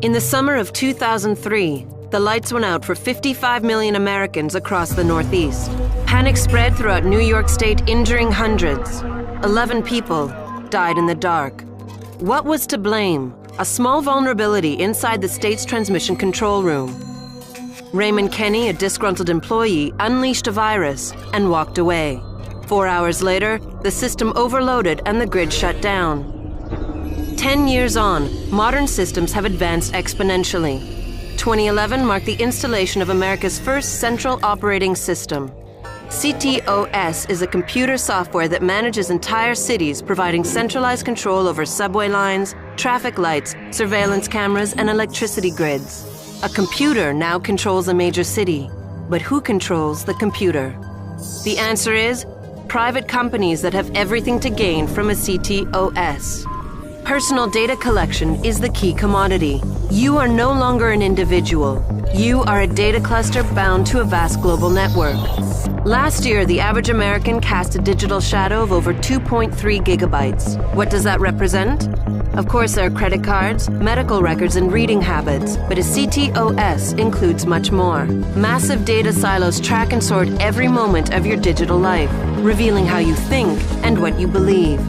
In the summer of 2003, the lights went out for 55 million Americans across the Northeast. Panic spread throughout New York State, injuring hundreds. 11 people died in the dark. What was to blame? A small vulnerability inside the state's transmission control room. Raymond Kenny, a disgruntled employee, unleashed a virus and walked away. 4 hours later, the system overloaded and the grid shut down. 10 years on, modern systems have advanced exponentially. 2011 marked the installation of America's first central operating system. ctOS is a computer software that manages entire cities, providing centralized control over subway lines, traffic lights, surveillance cameras, and electricity grids. A computer now controls a major city, but who controls the computer? The answer is private companies that have everything to gain from a ctOS. Personal data collection is the key commodity. You are no longer an individual. You are a data cluster bound to a vast global network. Last year, the average American cast a digital shadow of over 2.3 gigabytes. What does that represent? Of course, there are credit cards, medical records, and reading habits, but a ctOS includes much more. Massive data silos track and sort every moment of your digital life, revealing how you think and what you believe.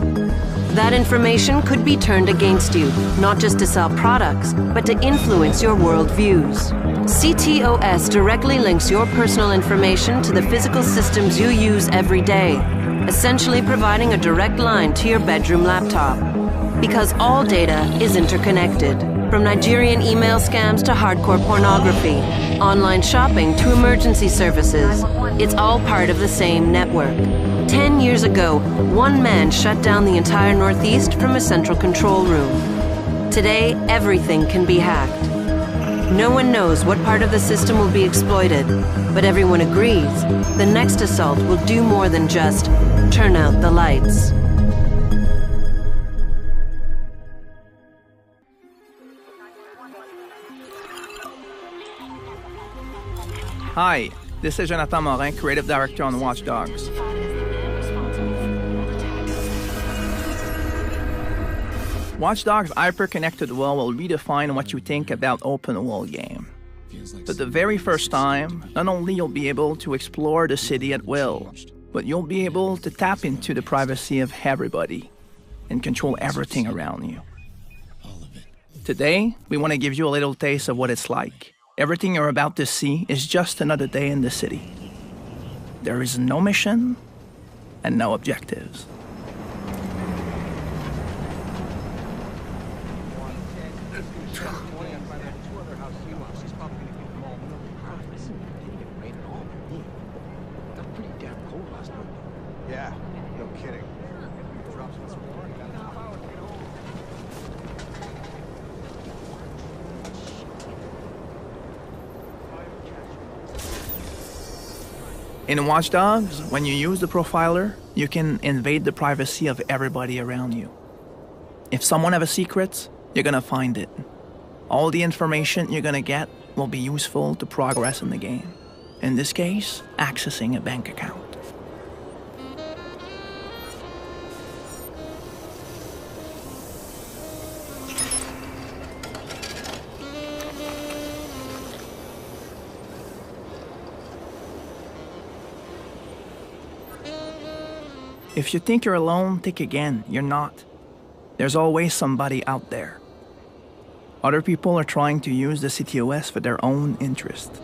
That information could be turned against you, not just to sell products, but to influence your worldviews. ctOS directly links your personal information to the physical systems you use every day, essentially providing a direct line to your bedroom laptop. Because all data is interconnected, from Nigerian email scams to hardcore pornography, online shopping to emergency services, it's all part of the same network. 10 years ago, one man shut down the entire Northeast from a central control room. Today, everything can be hacked. No one knows what part of the system will be exploited, but everyone agrees the next assault will do more than just turn out the lights. Hi, this is Jonathan Morin, Creative Director on Watch Dogs. Watch Dogs' hyper-connected world will redefine what you think about open-world game. For the very first time, not only you'll be able to explore the city at will, but you'll be able to tap into the privacy of everybody and control everything around you. Today, we want to give you a little taste of what it's like. Everything you're about to see is just another day in the city. There is no mission and no objectives. Yeah, no kidding. In Watch Dogs, when you use the profiler, you can invade the privacy of everybody around you. If someone has a secret, you're gonna find it. All the information you're gonna get will be useful to progress in the game. In this case, accessing a bank account. If you think you're alone, think again. You're not. There's always somebody out there. Other people are trying to use the ctOS for their own interest.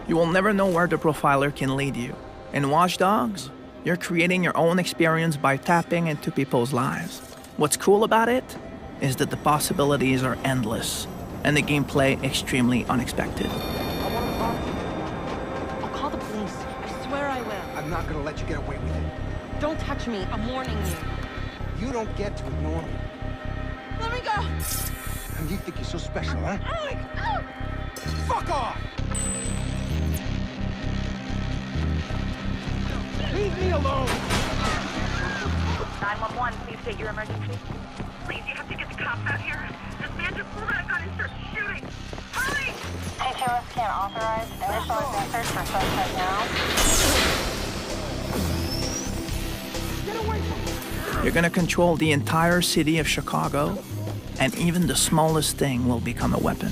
You will never know where the profiler can lead you. In Watch Dogs, you're creating your own experience by tapping into people's lives. What's cool about it is that the possibilities are endless and the gameplay extremely unexpected. I'll call the police. I swear I will. I'm not gonna let you get away with it. Don't touch me. I'm warning you. You don't get to ignore me. Let me go. And you think you're so special, huh? Fuck off! Leave me alone! 911, please state your emergency. Please, you have to get the cops out here. This man just pulled out a gun and started shooting. Hurry! ctOS can't authorize initial advanced search for suspect now. You're gonna control the entire city of Chicago, and even the smallest thing will become a weapon.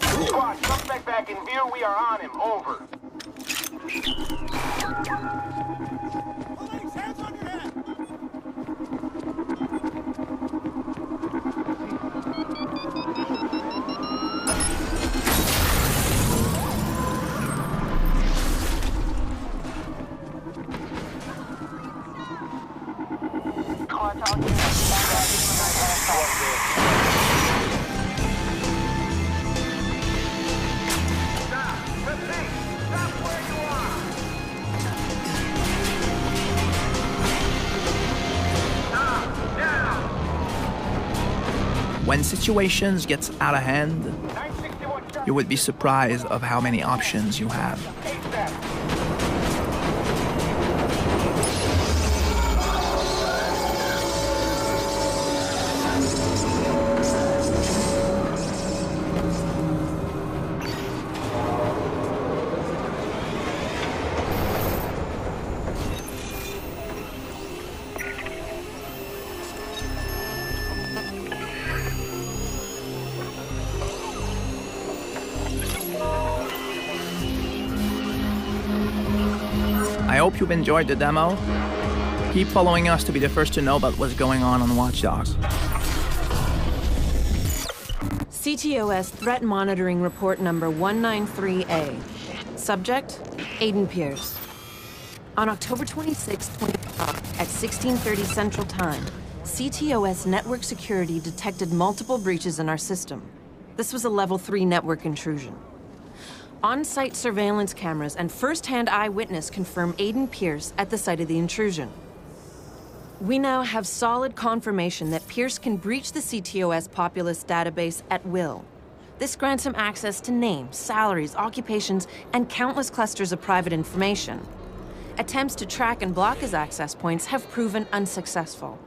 Squad, suspect back in view. We are on him. Over. Police, hands on your head. When situations gets out of hand, you would be surprised of how many options you have. I hope you've enjoyed the demo. Keep following us to be the first to know about what's going on Watch Dogs. ctOS Threat Monitoring Report number 193A. Subject, Aiden Pierce. On October 26, 2012, at 16:30 Central Time, ctOS network security detected multiple breaches in our system. This was a Level 3 network intrusion. On-site surveillance cameras and first-hand eyewitness confirm Aiden Pierce at the site of the intrusion. We now have solid confirmation that Pierce can breach the ctOS Populous database at will. This grants him access to names, salaries, occupations, and countless clusters of private information. Attempts to track and block his access points have proven unsuccessful.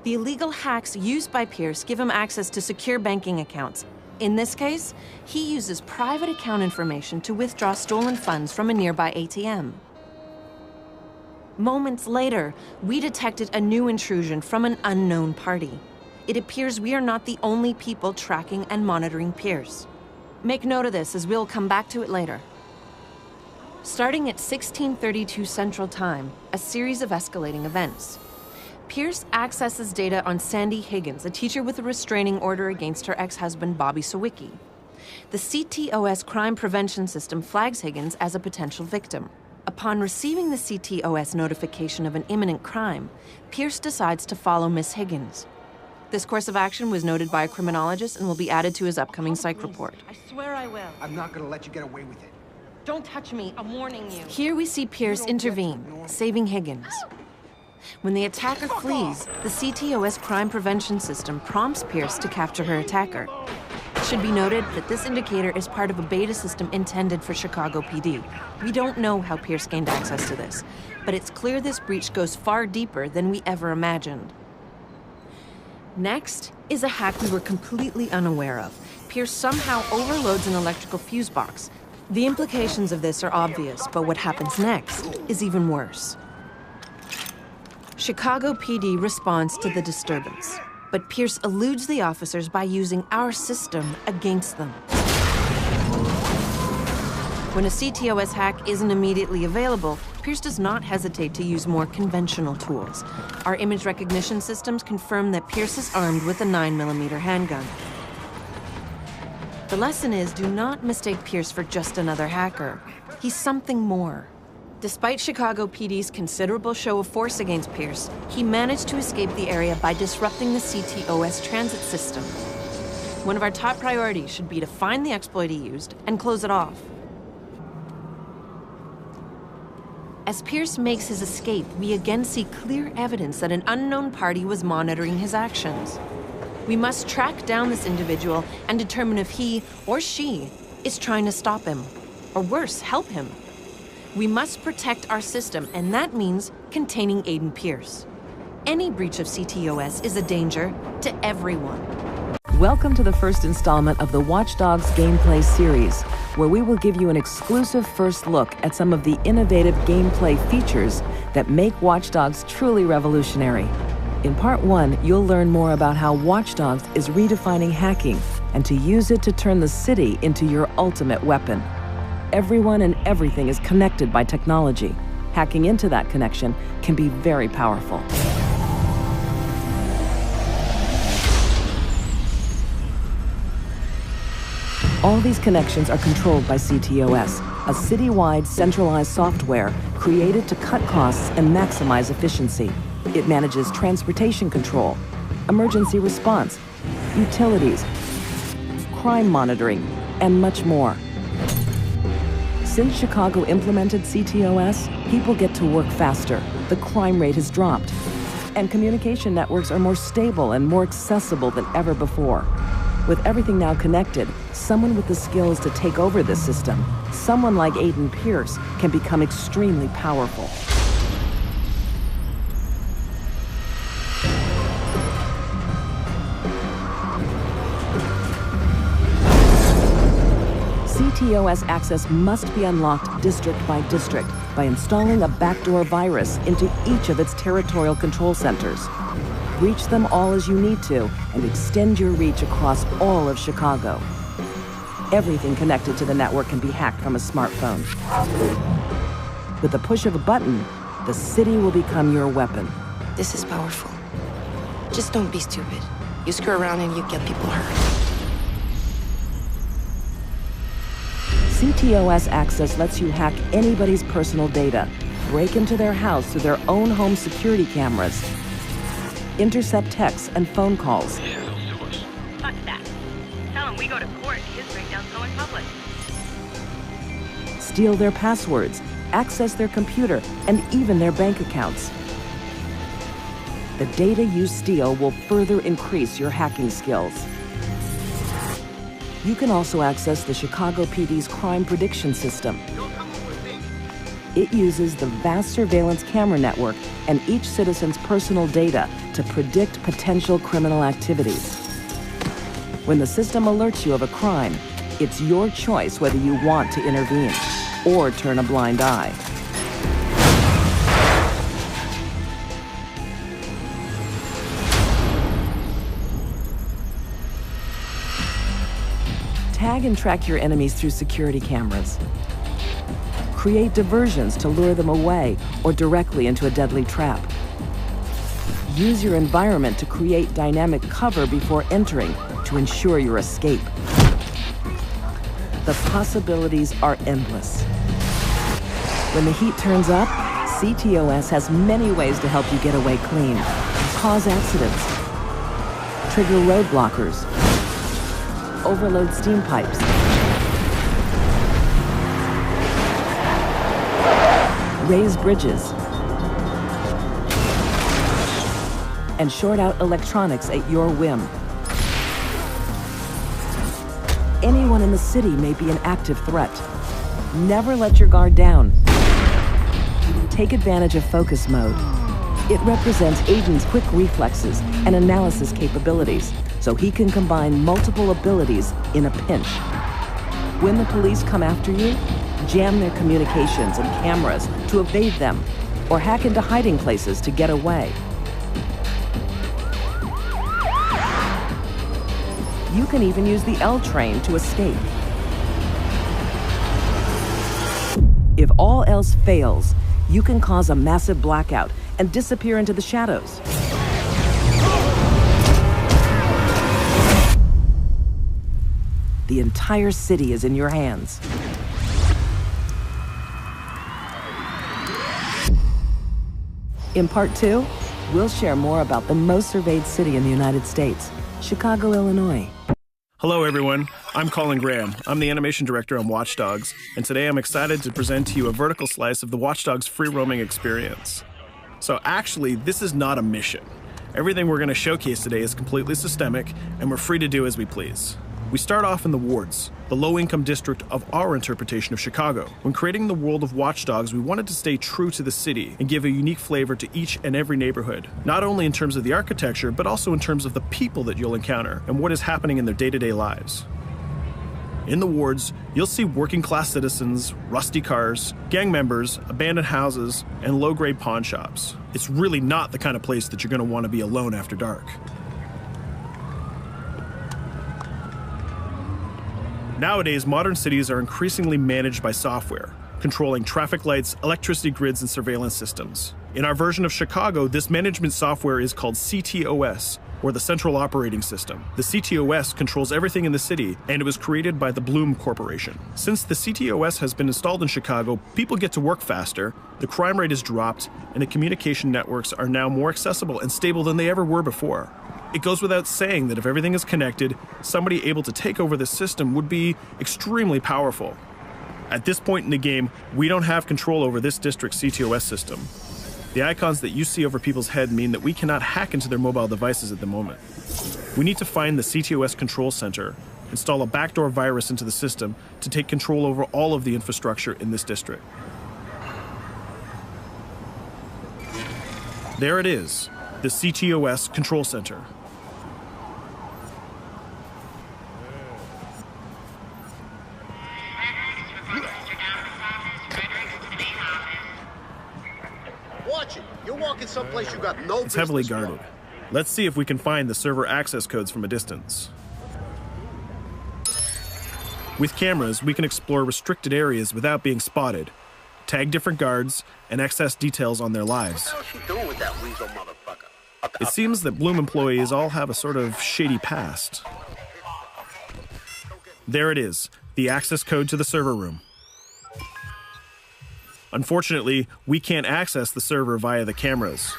The illegal hacks used by Pierce give him access to secure banking accounts. In this case, he uses private account information to withdraw stolen funds from a nearby ATM. Moments later, we detected a new intrusion from an unknown party. It appears we are not the only people tracking and monitoring Pierce. Make note of this, as we'll come back to it later. Starting at 16:32 Central Time, a series of escalating events. Pierce accesses data on Sandy Higgins, a teacher with a restraining order against her ex-husband, Bobby Sawicki. The ctOS crime prevention system flags Higgins as a potential victim. Upon receiving the ctOS notification of an imminent crime, Pierce decides to follow Miss Higgins. This course of action was noted by a criminologist and will be added to his upcoming psych report. I swear I will. I'm not gonna let you get away with it. Don't touch me. I'm warning you. Here we see Pierce intervene, saving Higgins. When the attacker flees, the ctOS crime prevention system prompts Pierce to capture her attacker. It should be noted that this indicator is part of a beta system intended for Chicago PD. We don't know how Pierce gained access to this, but it's clear this breach goes far deeper than we ever imagined. Next is a hack we were completely unaware of. Pierce somehow overloads an electrical fuse box. The implications of this are obvious, but what happens next is even worse. Chicago PD responds to the disturbance, but Pierce eludes the officers by using our system against them. When a ctOS hack isn't immediately available, Pierce does not hesitate to use more conventional tools. Our image recognition systems confirm that Pierce is armed with a 9mm handgun. The lesson is, do not mistake Pierce for just another hacker. He's something more. Despite Chicago PD's considerable show of force against Pierce, he managed to escape the area by disrupting the ctOS transit system. One of our top priorities should be to find the exploit he used and close it off. As Pierce makes his escape, we again see clear evidence that an unknown party was monitoring his actions. We must track down this individual and determine if he or she is trying to stop him, or worse, help him. We must protect our system, and that means containing Aiden Pierce. Any breach of ctOS is a danger to everyone. Welcome to the first installment of the Watch Dogs gameplay series, where we will give you an exclusive first look at some of the innovative gameplay features that make Watch Dogs truly revolutionary. In Part 1, you'll learn more about how Watch Dogs is redefining hacking and to use it to turn the city into your ultimate weapon. Everyone and everything is connected by technology. Hacking into that connection can be very powerful. All these connections are controlled by ctOS, a citywide centralized software created to cut costs and maximize efficiency. It manages transportation control, emergency response, utilities, crime monitoring, and much more. Since Chicago implemented ctOS, people get to work faster, the crime rate has dropped, and communication networks are more stable and more accessible than ever before. With everything now connected, someone with the skills to take over this system, someone like Aiden Pierce, can become extremely powerful. ctOS access must be unlocked district by district by installing a backdoor virus into each of its territorial control centers. Reach them all as you need to and extend your reach across all of Chicago. Everything connected to the network can be hacked from a smartphone. With the push of a button, the city will become your weapon. This is powerful. Just don't be stupid. You screw around and you get people hurt. ctOS access lets you hack anybody's personal data, break into their house through their own home security cameras, intercept texts and phone calls. Fuck that. Tell him we go to court. His breakdown's going public. Steal their passwords, access their computer, and even their bank accounts. The data you steal will further increase your hacking skills. You can also access the Chicago PD's crime prediction system. It uses the vast surveillance camera network and each citizen's personal data to predict potential criminal activity. When the system alerts you of a crime, it's your choice whether you want to intervene or turn a blind eye. Tag and track your enemies through security cameras. Create diversions to lure them away or directly into a deadly trap. Use your environment to create dynamic cover before entering to ensure your escape. The possibilities are endless. When the heat turns up, ctOS has many ways to help you get away clean, cause accidents, trigger road blockers, overload steam pipes, raise bridges, and short out electronics at your whim. Anyone in the city may be an active threat. Never let your guard down. Take advantage of focus mode. It represents Aiden's quick reflexes and analysis capabilities, so he can combine multiple abilities in a pinch. When the police come after you, jam their communications and cameras to evade them, or hack into hiding places to get away. You can even use the L train to escape. If all else fails, you can cause a massive blackout and disappear into the shadows. The entire city is in your hands. In Part 2, we'll share more about the most surveyed city in the United States, Chicago, Illinois. Hello everyone, I'm Colin Graham. I'm the animation director on Watch Dogs, and today I'm excited to present to you a vertical slice of the Watch Dogs free roaming experience. So actually, this is not a mission. Everything we're going to showcase today is completely systemic, and we're free to do as we please. We start off in the wards, the low-income district of our interpretation of Chicago. When creating the world of Watch Dogs, we wanted to stay true to the city and give a unique flavor to each and every neighborhood, not only in terms of the architecture, but also in terms of the people that you'll encounter and what is happening in their day-to-day lives. In the wards, you'll see working-class citizens, rusty cars, gang members, abandoned houses, and low-grade pawn shops. It's really not the kind of place that you're going to want to be alone after dark. Nowadays, modern cities are increasingly managed by software, controlling traffic lights, electricity grids, and surveillance systems. In our version of Chicago, this management software is called ctOS, or the Central Operating System. The ctOS controls everything in the city, and it was created by the Bloom Corporation. Since the ctOS has been installed in Chicago, people get to work faster, the crime rate is dropped, and the communication networks are now more accessible and stable than they ever were before. It goes without saying that if everything is connected, somebody able to take over the system would be extremely powerful. At this point in the game, we don't have control over this district's ctOS system. The icons that you see over people's head mean that we cannot hack into their mobile devices at the moment. We need to find the ctOS control center, install a backdoor virus into the system to take control over all of the infrastructure in this district. There it is, the ctOS control center. Watch it. You're walking someplace you got no business. It's heavily guarded. Let's see if we can find the server access codes from a distance. With cameras, we can explore restricted areas without being spotted, tag different guards, and access details on their lives. What the hell is she doing with that weasel motherfucker? It seems that Bloom employees all have a sort of shady past. There it is, the access code to the server room. Unfortunately, we can't access the server via the cameras.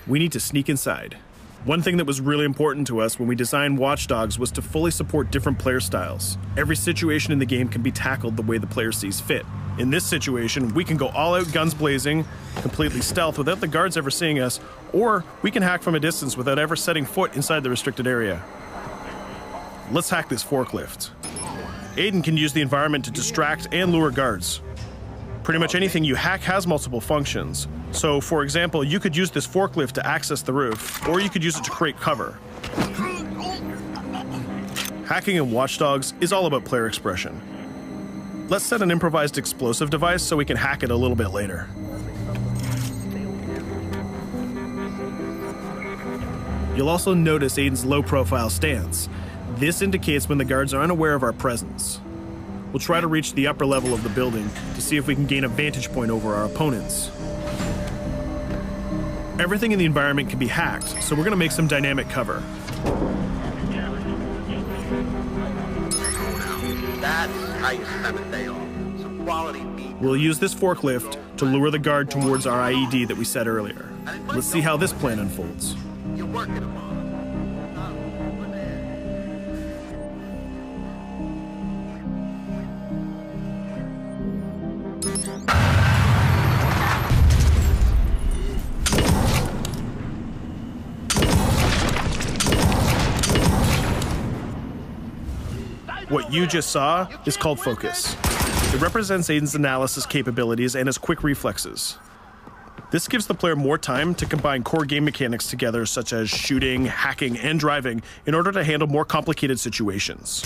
We need to sneak inside. One thing that was really important to us when we designed Watch Dogs was to fully support different player styles. Every situation in the game can be tackled the way the player sees fit. In this situation, we can go all out guns blazing, completely stealth without the guards ever seeing us, or we can hack from a distance without ever setting foot inside the restricted area. Let's hack this forklift. Aiden can use the environment to distract and lure guards. Pretty much anything you hack has multiple functions. So, for example, you could use this forklift to access the roof, or you could use it to create cover. Hacking in Watch Dogs is all about player expression. Let's set an improvised explosive device so we can hack it a little bit later. You'll also notice Aiden's low-profile stance. This indicates when the guards are unaware of our presence. We'll try to reach the upper level of the building to see if we can gain a vantage point over our opponents. Everything in the environment can be hacked, so we're going to make some dynamic cover. That's how you spend a day off. Some quality meat. We'll use this forklift to lure the guard towards our IED that we set earlier. Let's see how this plan unfolds. You're working them on. What you just saw is called focus. It represents Aiden's analysis capabilities and his quick reflexes. This gives the player more time to combine core game mechanics together, such as shooting, hacking, and driving, in order to handle more complicated situations.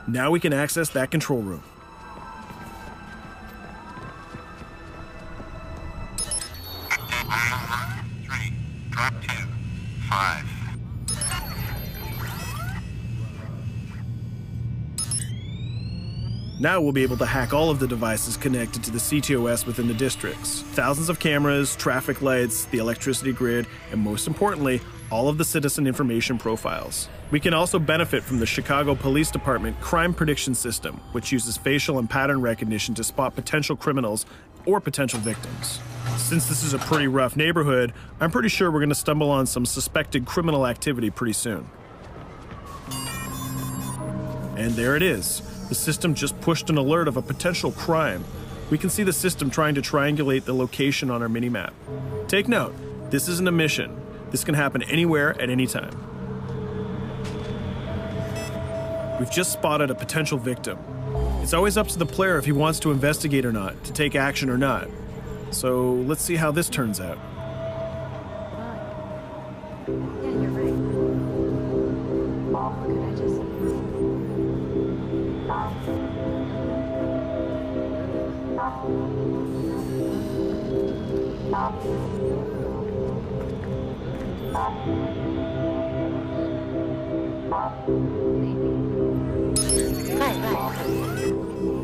Now we can access that control room. Drop 2, 5. Now we'll be able to hack all of the devices connected to the ctOS within the districts. Thousands of cameras, traffic lights, the electricity grid, and most importantly, all of the citizen information profiles. We can also benefit from the Chicago Police Department Crime Prediction System, which uses facial and pattern recognition to spot potential criminals or potential victims. Since this is a pretty rough neighborhood, I'm pretty sure we're going to stumble on some suspected criminal activity pretty soon. And there it is. The system just pushed an alert of a potential crime. We can see the system trying to triangulate the location on our minimap. Take note, This isn't a mission. This can happen anywhere at any time. We've just spotted a potential victim. It's always up to the player if he wants to investigate or not, to take action or not. So let's see how this turns out.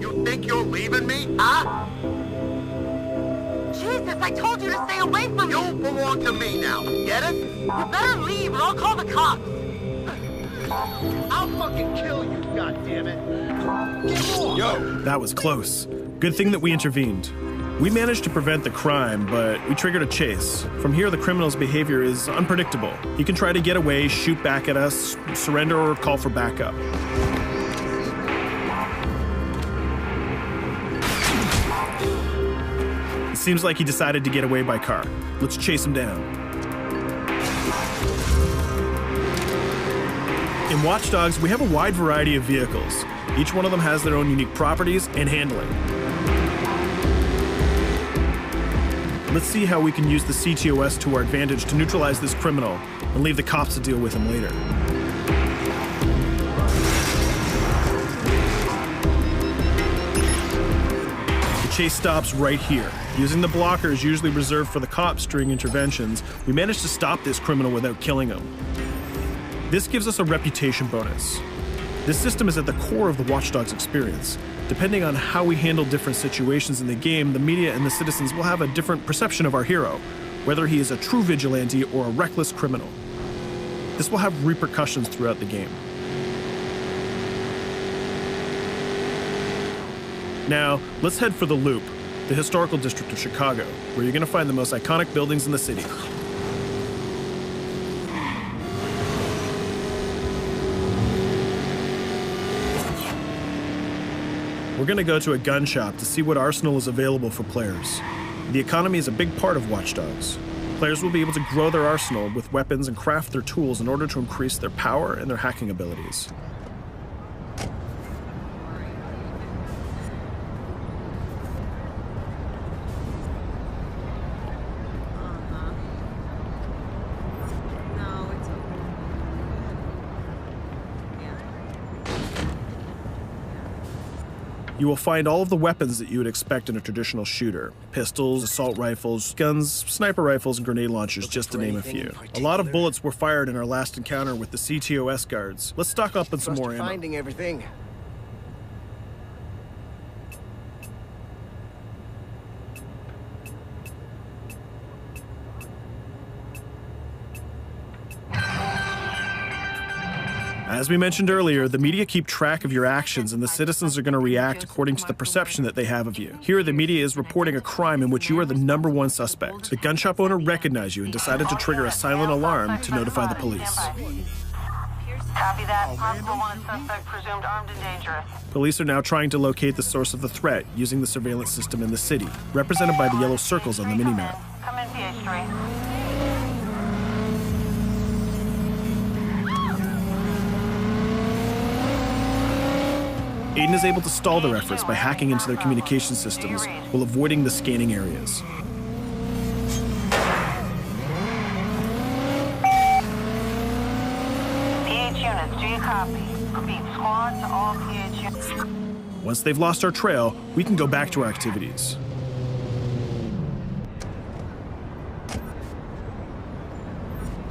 You think you're leaving me? Huh? Jesus, I told you to stay away from me! You belong to me now. Get it? You better leave or I'll call the cops! I'll fucking kill you, goddammit. Get off! Yo! That was close. Good thing that we intervened. We managed to prevent the crime, but we triggered a chase. From here, the criminal's behavior is unpredictable. He can try to get away, shoot back at us, surrender, or call for backup. It seems like he decided to get away by car. Let's chase him down. In Watch Dogs, we have a wide variety of vehicles. Each one of them has their own unique properties and handling. Let's see how we can use the ctOS to our advantage to neutralize this criminal and leave the cops to deal with him later. The chase stops right here. Using the blockers usually reserved for the cops during interventions, we managed to stop this criminal without killing him. This gives us a reputation bonus. This system is at the core of the Watch Dogs experience. Depending on how we handle different situations in the game, the media and the citizens will have a different perception of our hero, whether he is a true vigilante or a reckless criminal. This will have repercussions throughout the game. Now, let's head for the Loop, the historical district of Chicago, where you're going to find the most iconic buildings in the city. We're going to go to a gun shop to see what arsenal is available for players. The economy is a big part of Watch Dogs. Players will be able to grow their arsenal with weapons and craft their tools in order to increase their power and their hacking abilities. You will find all of the weapons that you would expect in a traditional shooter. Pistols, assault rifles, guns, sniper rifles, and grenade launchers, just to name a few. A lot of bullets were fired in our last encounter with the ctOS guards. Let's stock up on some more ammo. Finding everything. As we mentioned earlier, the media keep track of your actions and the citizens are going to react according to the perception that they have of you. Here, the media is reporting a crime in which you are the #1 suspect. The gun shop owner recognized you and decided to trigger a silent alarm to notify the police. Copy that. Possible wanted suspect presumed armed and dangerous. Police are now trying to locate the source of the threat using the surveillance system in the city, represented by the yellow circles on the minimap. Come in, PH3. Aiden is able to stall their efforts by hacking into their communication systems while avoiding the scanning areas. PH units, do you copy? Repeat, squad to all PH units. Once they've lost our trail, we can go back to our activities.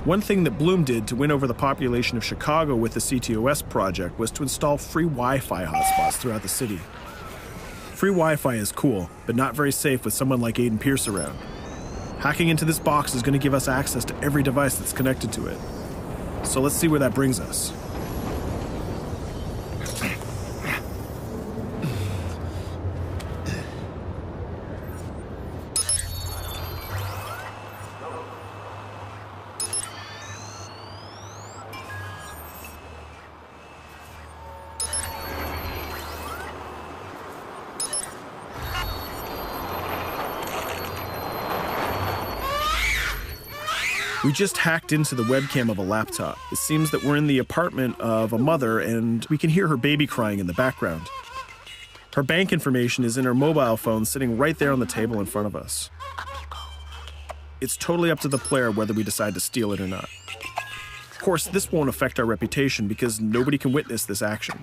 One thing that Bloom did to win over the population of Chicago with the ctOS project was to install free Wi-Fi hotspots throughout the city. Free Wi-Fi is cool, but not very safe with someone like Aiden Pierce around. Hacking into this box is going to give us access to every device that's connected to it. So let's see where that brings us. We just hacked into the webcam of a laptop. It seems that we're in the apartment of a mother and we can hear her baby crying in the background. Her bank information is in her mobile phone sitting right there on the table in front of us. It's totally up to the player whether we decide to steal it or not. Of course, this won't affect our reputation because nobody can witness this action.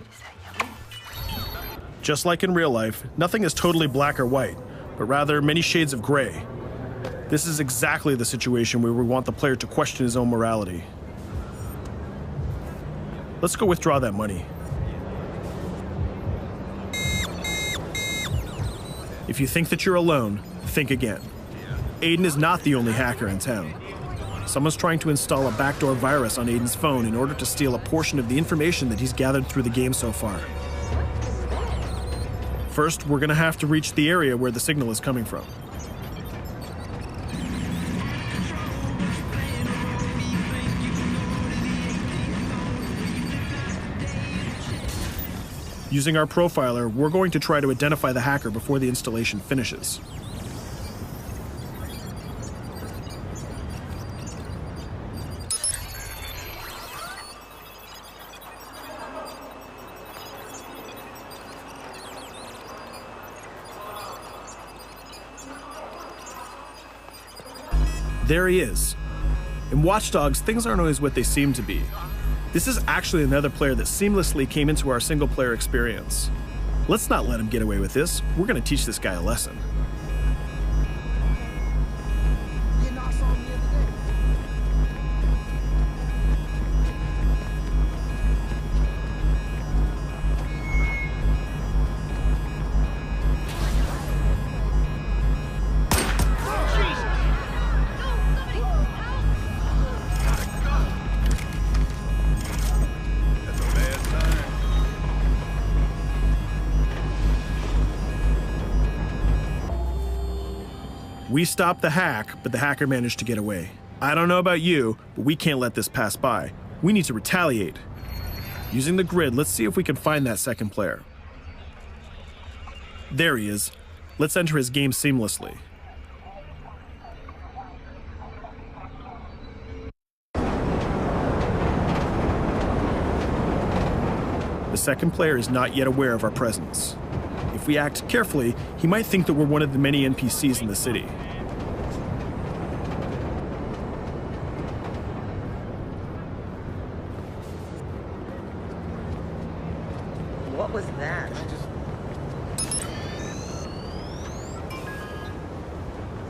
Just like in real life, nothing is totally black or white, but rather many shades of gray. This is exactly the situation where we want the player to question his own morality. Let's go withdraw that money. If you think that you're alone, think again. Aiden is not the only hacker in town. Someone's trying to install a backdoor virus on Aiden's phone in order to steal a portion of the information that he's gathered through the game so far. First, we're gonna have to reach the area where the signal is coming from. Using our profiler, we're going to try to identify the hacker before the installation finishes. There he is. In Watch Dogs, things aren't always what they seem to be. This is actually another player that seamlessly came into our single-player experience. Let's not let him get away with this. We're going to teach this guy a lesson. We stopped the hack, but the hacker managed to get away. I don't know about you, but we can't let this pass by. We need to retaliate. Using the grid, let's see if we can find that second player. There he is. Let's enter his game seamlessly. The second player is not yet aware of our presence. If we act carefully, he might think that we're one of the many NPCs in the city. What was that?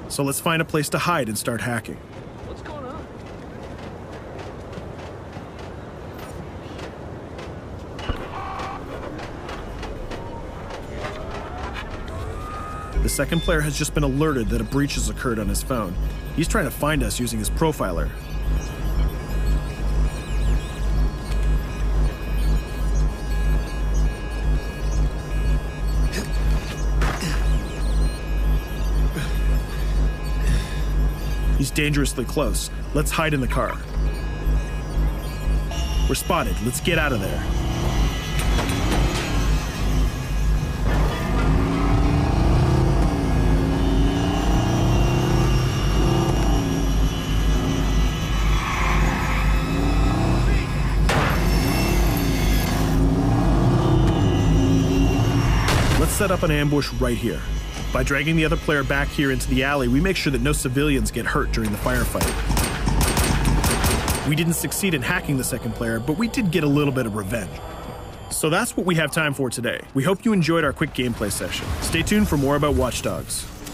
So let's find a place to hide and start hacking. What's going on? The second player has just been alerted that a breach has occurred on his phone. He's trying to find us using his profiler. He's dangerously close. Let's hide in the car. We're spotted. Let's get out of there. Let's set up an ambush right here. By dragging the other player back here into the alley, we make sure that no civilians get hurt during the firefight. We didn't succeed in hacking the second player, but we did get a little bit of revenge. So that's what we have time for today. We hope you enjoyed our quick gameplay session. Stay tuned for more about Watch Dogs.